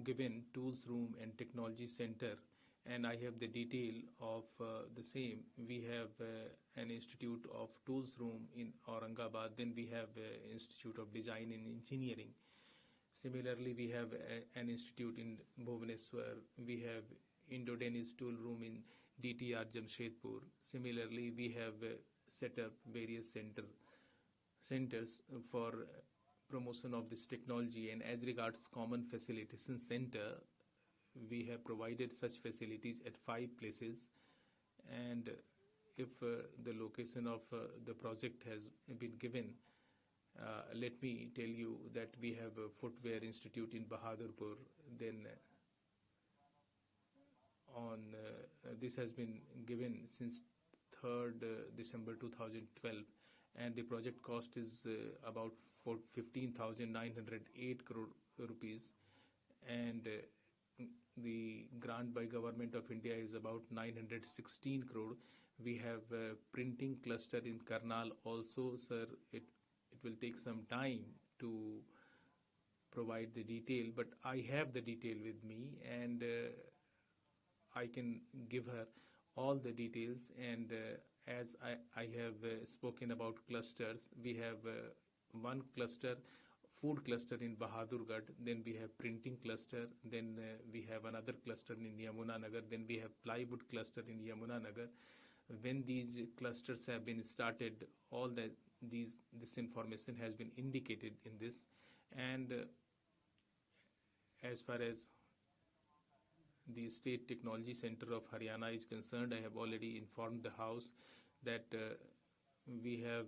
J: given tools room and technology center, and I have the detail of the same. We have an institute of tools room in Aurangabad, then we have Institute of Design and Engineering. Similarly, we have an institute in Bhubaneswar. We have Indo-Danish tool room in DTR Jamshedpur. Similarly, we have set up various centers for promotion of this technology, and as regards common facilitation center, we have provided such facilities at 5 places, and if the location of the project has been given, let me tell you that we have a footwear institute in Bahadurpur. Then this has been given since 3rd December 2012, and the project cost is about 15,908 crore rupees, and the grant by Government of India is about 916 crore. We have a printing cluster in Karnal also, sir. It will take some time to provide the detail, but I have the detail with me, and I can give her all the details. And as I have spoken about clusters, we have one cluster, food cluster in Bahadurgarh, then we have printing cluster, then we have another cluster in Yamunanagar, then we have plywood cluster in Yamunanagar. When these clusters have been started, all this information has been indicated in this. And as far as the State Technology Center of Haryana is concerned, I have already informed the House that we have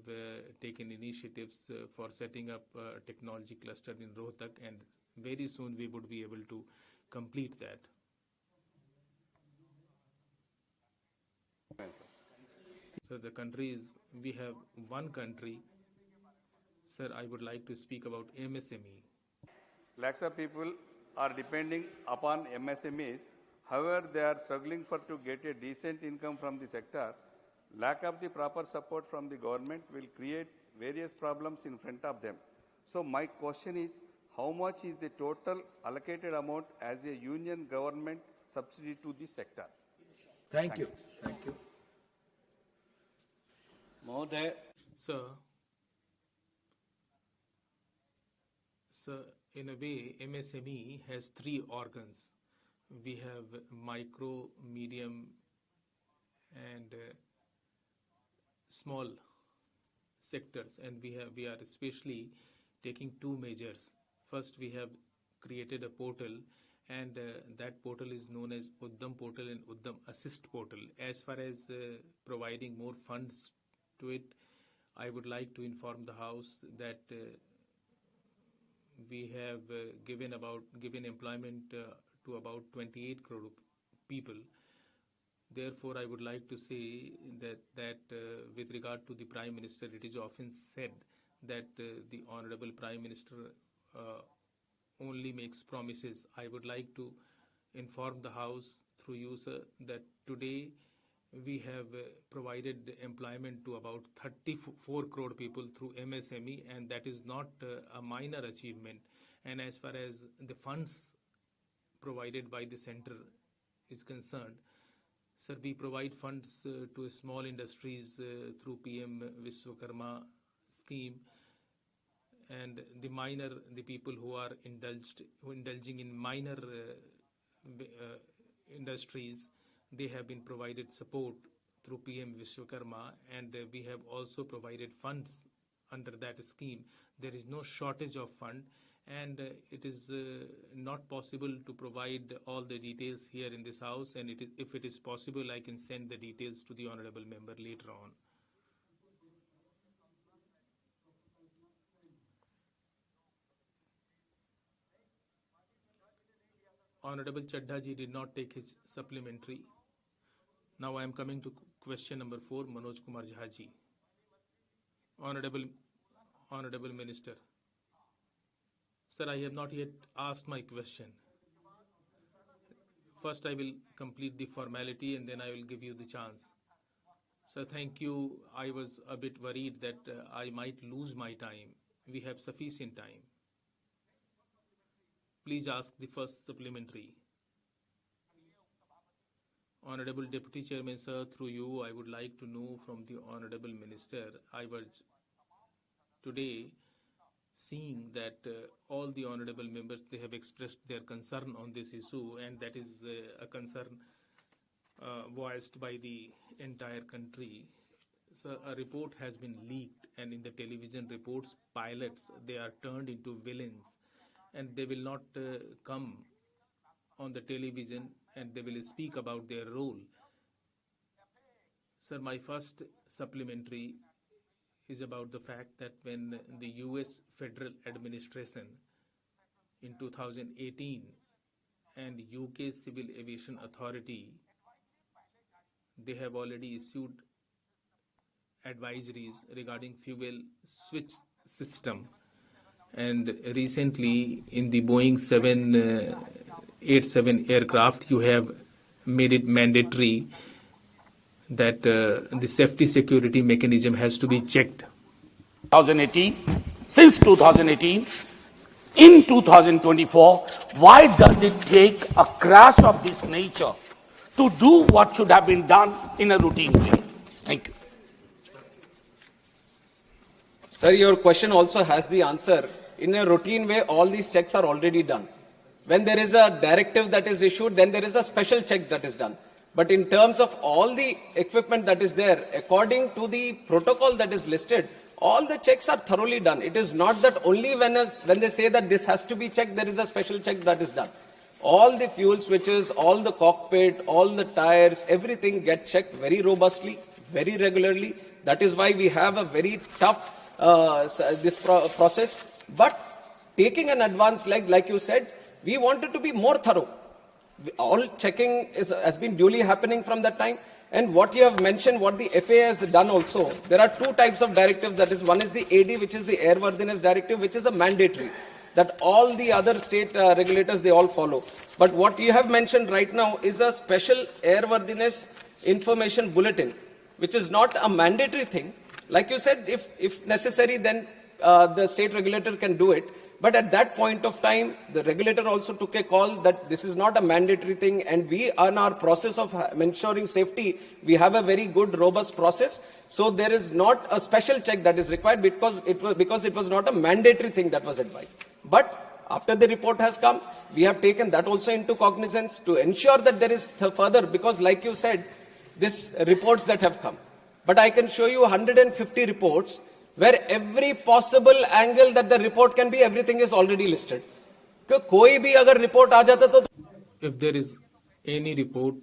J: taken initiatives for setting up a technology cluster in Rohtak, and very soon we would be able to complete that. So the country is, we have one country. Sir, I would like to speak about MSME.
L: Lakhs of people are depending upon MSMEs. However, they are struggling to get a decent income from the sector. Lack of the proper support from the government will create various problems in front of them. So my question is, how much is the total allocated amount as a union government subsidy to this sector?
C: Thank you. Thank you.
B: Mahoday.
J: Sir, in a way, MSME has three organs. We have micro, medium, and small sectors, and we are especially taking two measures. First, we have created a portal, and that portal is known as Uddam Portal and Uddam Assist Portal. As far as providing more funds to it, I would like to inform the House that we have given employment to about 28 crore people. Therefore, I would like to say that with regard to the Prime Minister, it is often said that the Honorable Prime Minister only makes promises. I would like to inform the House through you, sir, that today we have provided employment to about 34 crore people through MSME, and that is not a minor achievement. And as far as the funds provided by the center is concerned, sir, we provide funds to small industries through PM Vishwakarma scheme, and the people who are indulging in minor industries, they have been provided support through PM Vishwakarma, and we have also provided funds under that scheme. There is no shortage of fund, and it is not possible to provide all the details here in this House, and if it is possible, I can send the details to the Honorable Member later on. Honorable Chadha ji did not take his supplementary. Now I am coming to question number 4, Manoj Kumar Jha ji. Honorable Minister. Sir, I have not yet asked my question. First, I will complete the formality and then I will give you the chance. Sir, thank you. I was a bit worried that I might lose my time. We have sufficient time. Please ask the first supplementary. Honorable Deputy Chairman, sir, through you, I would like to know from the Honorable Minister. I was today seeing that all the honorable members, they have expressed their concern on this issue, and that is a concern voiced by the entire country. So a report has been leaked, and in the television reports, pilots, they are turned into villains, and they will not come on the television and they will speak about their role. Sir, my first supplementary is about the fact that when the US Federal Administration in 2018 and UK Civil Aviation Authority, they have already issued advisories regarding fuel switch system. And recently in the Boeing 787 aircraft, you have made it mandatory that the safety security mechanism has to be checked.
M: 2018, since 2018, in 2024, why does it take a crash of this nature to do what should have been done in a routine way? Thank you.
B: Sir, your question also has the answer. In a routine way, all these checks are already done. When there is a directive that is issued, then there is a special check that is done. But in terms of all the equipment that is there, according to the protocol that is listed, all the checks are thoroughly done. It is not that only when they say that this has to be checked, there is a special check that is done. All the fuel switches, all the cockpit, all the tires, everything get checked very robustly, very regularly. That is why we have a very tough process. But taking an advance, like you said, we wanted to be more thorough. All checking has been duly happening from that time. And what you have mentioned, what the FAA has done also, there are two types of directives. That is, one is the AD, which is the Airworthiness Directive, which is a mandatory, that all the other state regulators, they all follow. But what you have mentioned right now is a special Airworthiness Information Bulletin. which is not a mandatory thing. Like you said, if necessary, then the state regulator can do it. But at that point of time, the regulator also took a call that this is not a mandatory thing, and we, on our process of ensuring safety, we have a very good, robust process. So there is not a special check that is required because it was not a mandatory thing that was advised. But after the report has come, we have taken that also into cognizance to ensure that there is further, because like you said, these reports that have come. But I can show you 150 reports where every possible angle that the report can be, everything is already listed. Koi bhi agar report aa jata to.
J: If there is any report,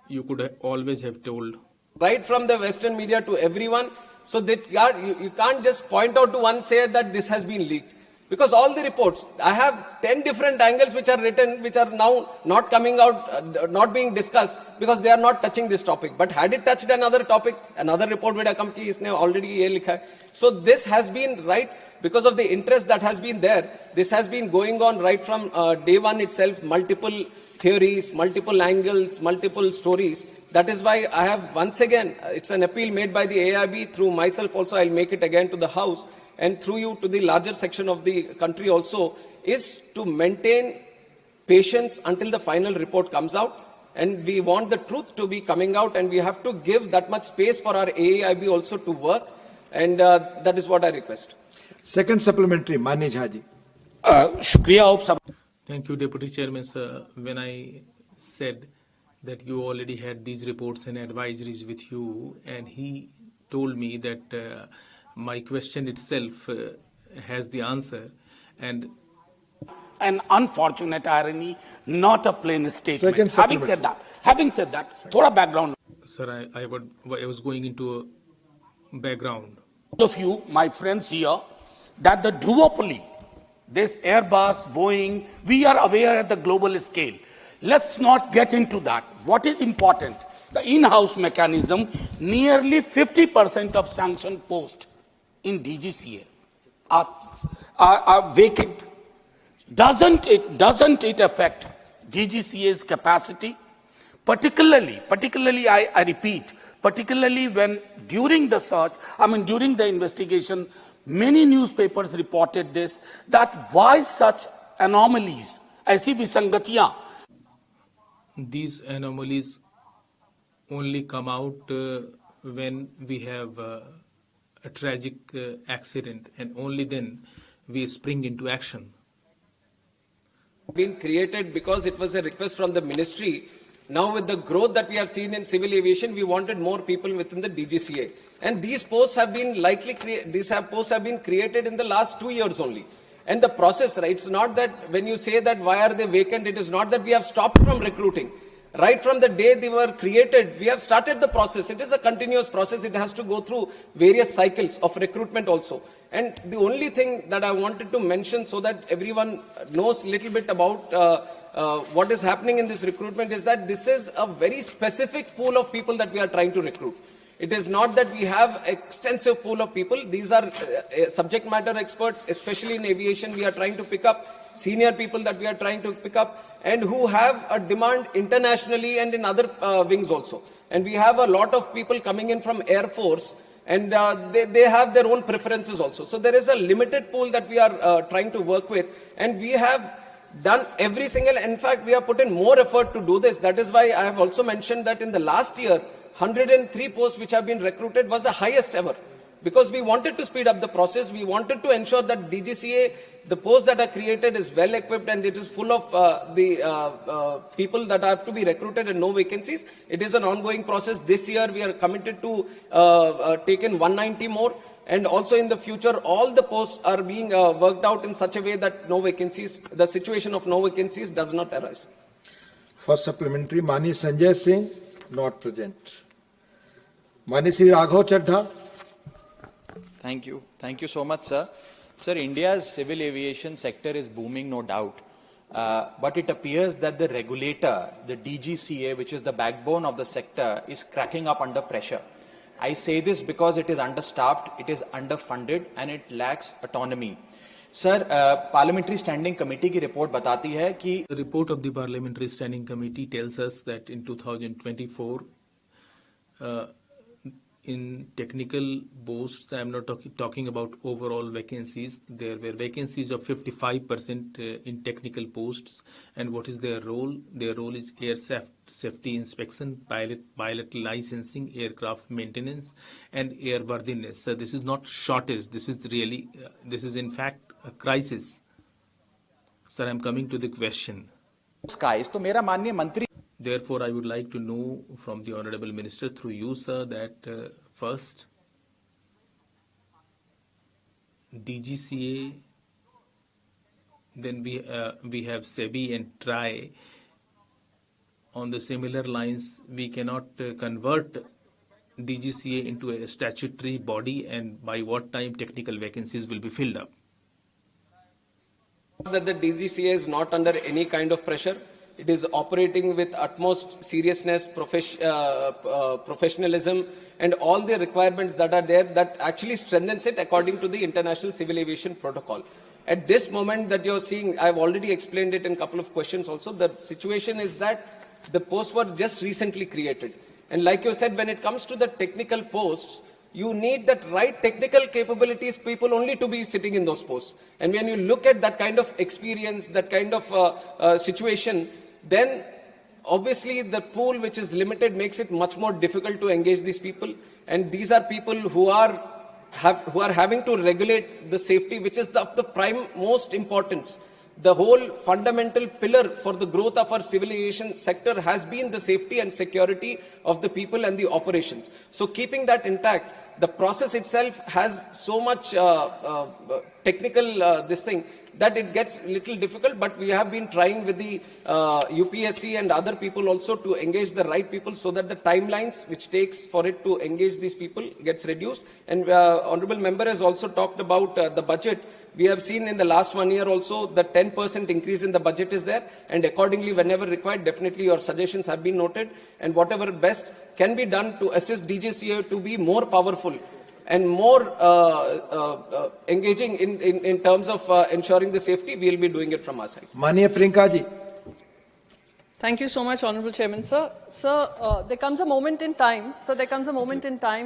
J: you could always have told.
B: Right from the Western media to everyone, so that you can't just point out to one, say that this has been leaked. Because all the reports, I have 10 different angles which are written, which are now not coming out, not being discussed, because they are not touching this topic. But had it touched another topic, another report would have come, ki isne already ye likha hai. So this has been right, because of the interest that has been there. This has been going on right from day one itself, multiple theories, multiple angles, multiple stories. That is why I have once again, it's an appeal made by the AIB, through myself also, I'll make it again to the House, and through you to the larger section of the country also, is to maintain patience until the final report comes out. And we want the truth to be coming out, and we have to give that much space for our AIB also to work. And that is what I request.
C: Second supplementary, Mani Jhaji.
J: Thank you, Deputy Chairman, sir. When I said that you already had these reports and advisories with you, and he told me that my question itself has the answer, and
M: an unfortunate irony, not a plain statement. Having said that, thoda background.
J: Sir, I was going into a background.
M: All of you, my friends here, that the duopoly, this Airbus, Boeing, we are aware at the global scale. Let's not get into that. What is important? The in-house mechanism, nearly 50% of sanctioned posts in DGCA are vacant. Doesn't it affect DGCA's capacity? Particularly, I repeat, particularly when during the search, during the investigation, many newspapers reported this, that why such anomalies, aisi visangatiyan.
J: These anomalies only come out when we have a tragic accident, and only then we spring into action.
B: Been created because it was a request from the ministry. Now with the growth that we have seen in civil aviation, we wanted more people within the DGCA. And these posts have been posts have been created in the last 2 years only. And the process, right, it's not that when you say that why are they vacant, it is not that we have stopped from recruiting. Right from the day they were created, we have started the process. It is a continuous process. It has to go through various cycles of recruitment also. And the only thing that I wanted to mention, so that everyone knows a little bit about what is happening in this recruitment, is that this is a very specific pool of people that we are trying to recruit. It is not that we have extensive pool of people. These are subject matter experts, especially in aviation. We are trying to pick up senior people that we are trying to pick up, and who have a demand internationally and in other wings also. And we have a lot of people coming in from Air Force, and they have their own preferences also. So there is a limited pool that we are trying to work with, and we have done every single, in fact, we have put in more effort to do this. That is why I have also mentioned that in the last year, 103 posts which have been recruited was the highest ever. Because we wanted to speed up the process, we wanted to ensure that DGCA, the posts that are created, is well equipped and it is full of people that have to be recruited and no vacancies. It is an ongoing process. This year we are committed to take in 190 more, and also in the future all the posts are being worked out in such a way that no vacancies, the situation of no vacancies does not arise.
C: First supplementary, Mani Sanjay Singh, not present. Mani Sri Raghav Chadha.
N: Thank you. Thank you so much, sir. Sir, India's civil aviation sector is booming, no doubt. But it appears that the regulator, the DGCA, which is the backbone of the sector, is cracking up under pressure. I say this because it is understaffed, it is underfunded, and it lacks autonomy. Sir, Parliamentary Standing Committee की report बताती है कि
J: The report of the Parliamentary Standing Committee tells us that in 2024, in technical posts. I'm not talking about overall vacancies. There were vacancies of 55% in technical posts. And what is their role? Their role is air safety inspection, pilot licensing, aircraft maintenance, and airworthiness. So this is not shortage. This is really, this is in fact a crisis. Sir, I'm coming to the question.
N: Skies. तो मेरा माननीय मंत्री.
J: Therefore, I would like to know from the Honorable Minister through you, sir, that first, DGCA, then we have SEBI and TRI. On the similar lines, we cannot convert DGCA into a statutory body, and by what time technical vacancies will be filled up?
B: That the DGCA is not under any kind of pressure. It is operating with utmost seriousness, professionalism, and all the requirements that are there that actually strengthens it according to the International Civil Aviation Protocol. At this moment that you're seeing, I've already explained it in a couple of questions also, the situation is that the posts were just recently created. And like you said, when it comes to the technical posts, you need that right technical capabilities people only to be sitting in those posts. And when you look at that kind of experience, that kind of situation, then obviously the pool which is limited makes it much more difficult to engage these people. And these are people who are having to regulate the safety, which is of the prime most importance. The whole fundamental pillar for the growth of our civil aviation sector has been the safety and security of the people and the operations. So keeping that intact, the process itself has so much technical this thing that it gets a little difficult, but we have been trying with the UPSC and other people also to engage the right people so that the timelines which takes for it to engage these people gets reduced. And Honorable Member has also talked about the budget. We have seen in the last 1 year also the 10% increase in the budget is there, and accordingly whenever required, definitely your suggestions have been noted, and whatever best can be done to assist DGCA to be more powerful and more engaging in terms of ensuring the safety, we will be doing it from our side.
C: Mania Priyanka ji.
O: Thank you so much, Honorable Chairman, sir. Sir, there comes a moment in time,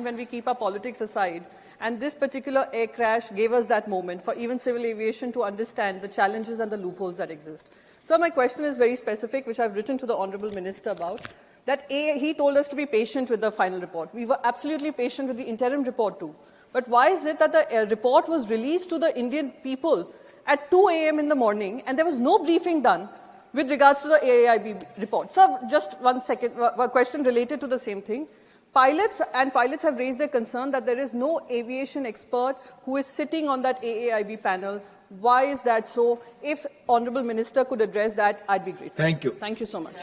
O: when we keep our politics aside, and this particular air crash gave us that moment for even civil aviation to understand the challenges and the loopholes that exist. Sir, my question is very specific, which I've written to the Honorable Minister about, that he told us to be patient with the final report. We were absolutely patient with the interim report too. But why is it that the report was released to the Indian people at 2 a.m. in the morning, and there was no briefing done with regards to the AAIB report? Sir, just one second, a question related to the same thing. Pilots have raised their concern that there is no aviation expert who is sitting on that AAIB panel. Why is that so? If Honorable Minister could address that, I'd be grateful.
C: Thank you.
O: Thank you so much.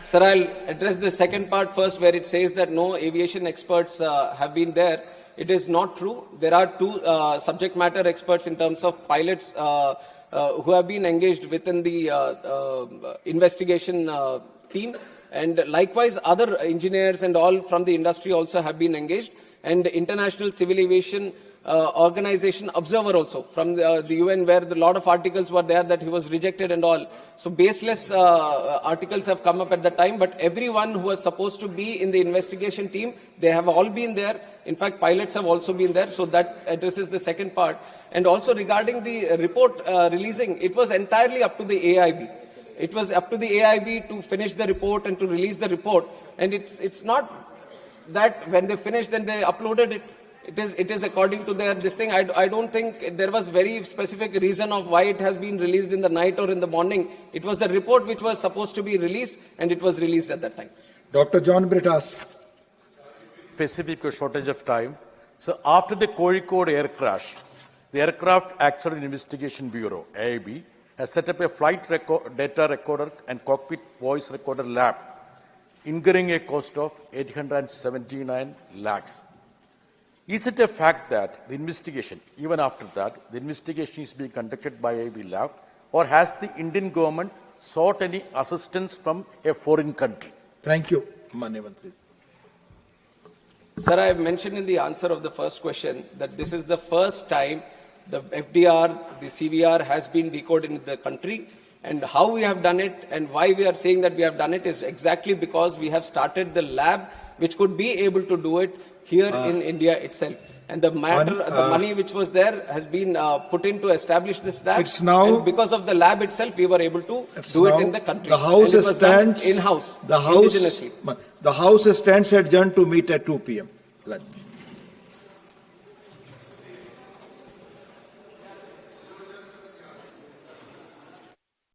B: Sir, I'll address the second part first, where it says that no aviation experts have been there. It is not true. There are two subject matter experts in terms of pilots who have been engaged within the investigation team. And likewise, other engineers and all from the industry also have been engaged. And the International Civil Aviation Organization observer also from the UN, where a lot of articles were there that he was rejected and all. So baseless articles have come up at the time, but everyone who was supposed to be in the investigation team, they have all been there. In fact, pilots have also been there. So that addresses the second part. And also regarding the report releasing, it was entirely up to the AIB. It was up to the AIB to finish the report and to release the report. And it's not that when they finished, then they uploaded it. It is according to their this thing. I don't think there was very specific reason of why it has been released in the night or in the morning. It was the report which was supposed to be released, and it was released at that time.
C: Dr. John Brittas.
F: Specific shortage of time. So after the Kozhikode air crash, the Aircraft Accident Investigation Bureau, AIB, has set up a flight data recorder and cockpit voice recorder lab, incurring a cost of 879 lakhs. Is it a fact that the investigation, even after that, the investigation is being conducted by AIB lab, or has the Indian government sought any assistance from a foreign country?
C: Thank you, Manya Mantri.
B: Sir, I have mentioned in the answer of the first question that this is the first time the FDR, the CVR has been decoded in the country, and how we have done it and why we are saying that we have done it is exactly because we have started the lab which could be able to do it here in India itself. And the matter, the money which was there has been put in to establish this lab.
C: It's now,
B: and because of the lab itself, we were able to do it in the country.
C: The House stands
B: in-house,
C: the House stands adjourned to meet at 2 p.m.